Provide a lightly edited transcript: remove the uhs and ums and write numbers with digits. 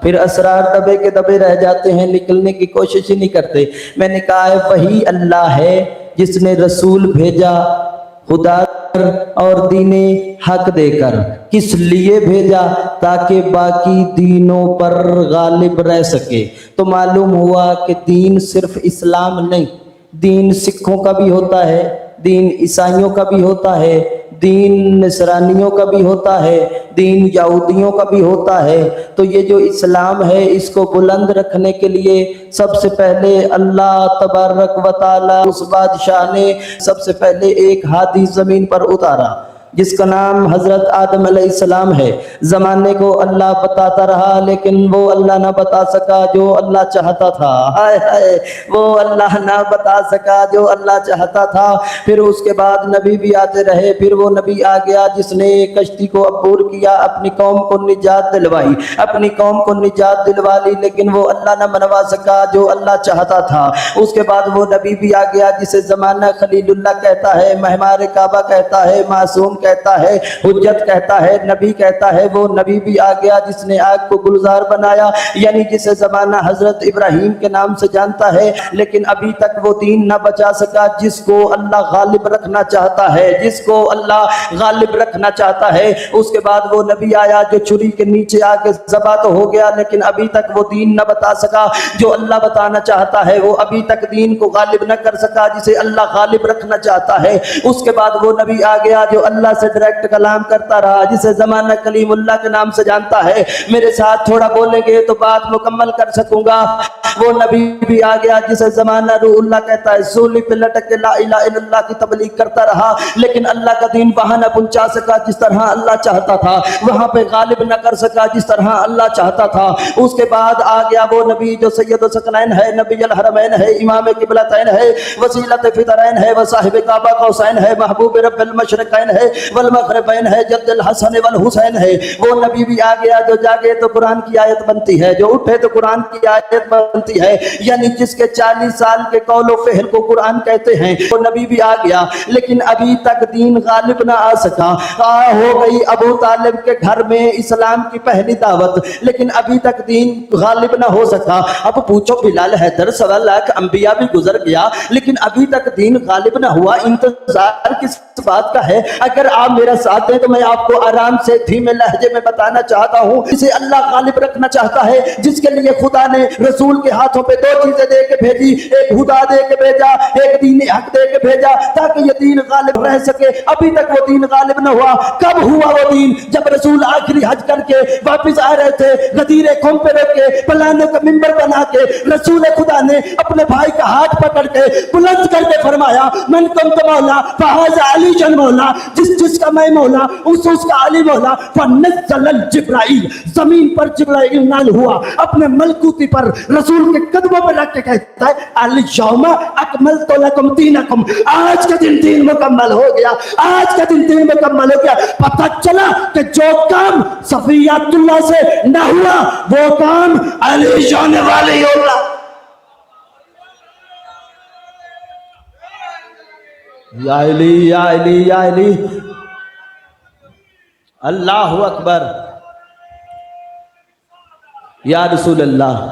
پھر اسرار دبے کے دبے رہ جاتے ہیں، نکلنے کی کوشش ہی نہیں کرتے۔ میں نے کہا ہے وہی اللہ ہے جس نے رسول بھیجا خدا اور دین حق دے کر۔ کس لیے بھیجا؟ تاکہ باقی دینوں پر غالب رہ سکے۔ تو معلوم ہوا کہ دین صرف اسلام نہیں، دین سکھوں کا بھی ہوتا ہے، دین عیسائیوں کا بھی ہوتا ہے، دین نصرانیوں کا بھی ہوتا ہے، دین یہودیوں کا بھی ہوتا ہے۔ تو یہ جو اسلام ہے اس کو بلند رکھنے کے لیے سب سے پہلے اللہ تبارک و تعالی اس بادشاہ نے سب سے پہلے ایک ہادی زمین پر اتارا جس کا نام حضرت آدم علیہ السلام ہے۔ زمانے کو اللہ بتاتا رہا لیکن وہ اللہ نہ بتا سکا جو اللہ چاہتا تھا۔ ہائے ہائے، وہ اللہ نہ بتا سکا جو اللہ چاہتا تھا۔ پھر اس کے بعد نبی بھی آتے رہے، پھر وہ نبی آ گیا جس نے کشتی کو عبور کیا، اپنی قوم کو نجات دلوائی، اپنی قوم کو نجات دلوا لی، لیکن وہ اللہ نہ منوا سکا جو اللہ چاہتا تھا۔ اس کے بعد وہ نبی بھی آ گیا جسے زمانہ خلیل اللہ کہتا ہے، معمار کعبہ کہتا ہے، معصوم کہتا ہے، حجت کہتا ہے، نبی کہتا ہے۔ وہ نبی بھی آ گیا جس نے آگ کو گلزار بنایا، یعنی جسے زمانہ حضرت ابراہیم کے نام سے جانتا ہے، لیکن ابھی تک وہ دین نہ بچا سکا جس کو اللہ غالب رکھنا چاہتا ہے، جس کو اللہ غالب رکھنا چاہتا ہے۔ اس کے بعد وہ نبی آیا جو چھری کے نیچے آ کے ذبح تو ہو گیا، لیکن ابھی تک وہ دین نہ بتا سکا جو اللہ بتانا چاہتا ہے، وہ ابھی تک دین کو غالب نہ کر سکا جسے اللہ غالب رکھنا چاہتا ہے۔ اس کے بعد وہ نبی آ گیا جو اللہ سے ڈائریکٹ کلام کرتا رہا، جسے زمانہ کلیم اللہ کے نام سے جانتا ہے۔ میرے ساتھ تھوڑا بولیں گے تو بات مکمل کر سکوں گا۔ وہ نبی بھی آ گیا جسے زمانہ روح اللہ کہتا ہے، سولی پہ لٹک کے لا الہ الا اللہ کی تبلیغ کرتا رہا، لیکن اللہ کا دین وہاں نہ پہنچا سکا جس طرح اللہ چاہتا تھا، وہاں پہ غالب نہ کر سکا جس طرح اللہ چاہتا تھا۔ اس کے بعد آ گیا وہ نبی جو سید الثقلین ہے، نبی الحرمین ہے، امام قبلتین ہے، وسیلۃ فطرین ہے، وصاحب کعبہ قوسین ہے، محبوب رب المشرقین ہے والمغربین ہے، جد الحسن والحسین ہے۔ وہ نبی بھی آ گیا جو جاگے تو قرآن کی آیت بنتی ہے، جو اٹھے تو قرآن کی آیت بنتی ہے، یعنی جس کے 40 سال کے قول و فعل کو قرآن کہتے ہیں، وہ نبی بھی آ گیا، لیکن ابھی تک دین غالب نہ آ سکا۔ ہو گئی ابو طالب کے گھر میں اسلام کی پہلی دعوت، لیکن ابھی تک دین غالب نہ ہو سکا۔ اب پوچھو بلال حیدر 1.25 لاکھ انبیاء بھی گزر گیا، لیکن ابھی تک دین غالب نہ ہوا، انتظار کس بات کا ہے؟ اگر آپ میرا ساتھ دیں تو میں آپ کو آرام سے دھیمے لہجے میں بتانا چاہتا ہوں، جسے اللہ غالب رکھنا چاہتا ہے، جس کے لیے خدا نے رسول کے ہاتھوں پہ 2 چیزیں دے کے بھیجی، ایک ہدا دے کے بھیجا، ایک دین حق دے کے بھیجا، تاکہ یہ دین غالب رہ سکے۔ ابھی تک وہ دین غالب نہ ہوا۔ کب ہوا وہ دین؟ جب رسول آخری حج کر کے واپس آ رہے تھے، غدیر قوم پہ رکھ کے، پلانے کا منبر بنا کے، رسول خدا نے اپنے بھائی کا ہاتھ پکڑ کے بلند کر کے فرمایا، من کنت مولا فہذا علی جن مولا، جس کا میں مولا اس کا علی مولا۔ فنزل الجبرائیل، زمین پر جبرائیل نازل ہوا، اپنے ملکوتی پر رسول کے قدموں پر رکھ کے کہتا ہے، الیوم اکملت لکم دینکم، آج کا دن دین مکمل ہو گیا، آج کا دن دین مکمل ہو گیا۔ پتہ چلا کہ جو کام صفیۃ اللہ سے نہ ہوا وہ کام علی جانے والے ہوگا۔ یا علی یا علی یا علی، اللہ اکبر، یا رسول اللہ۔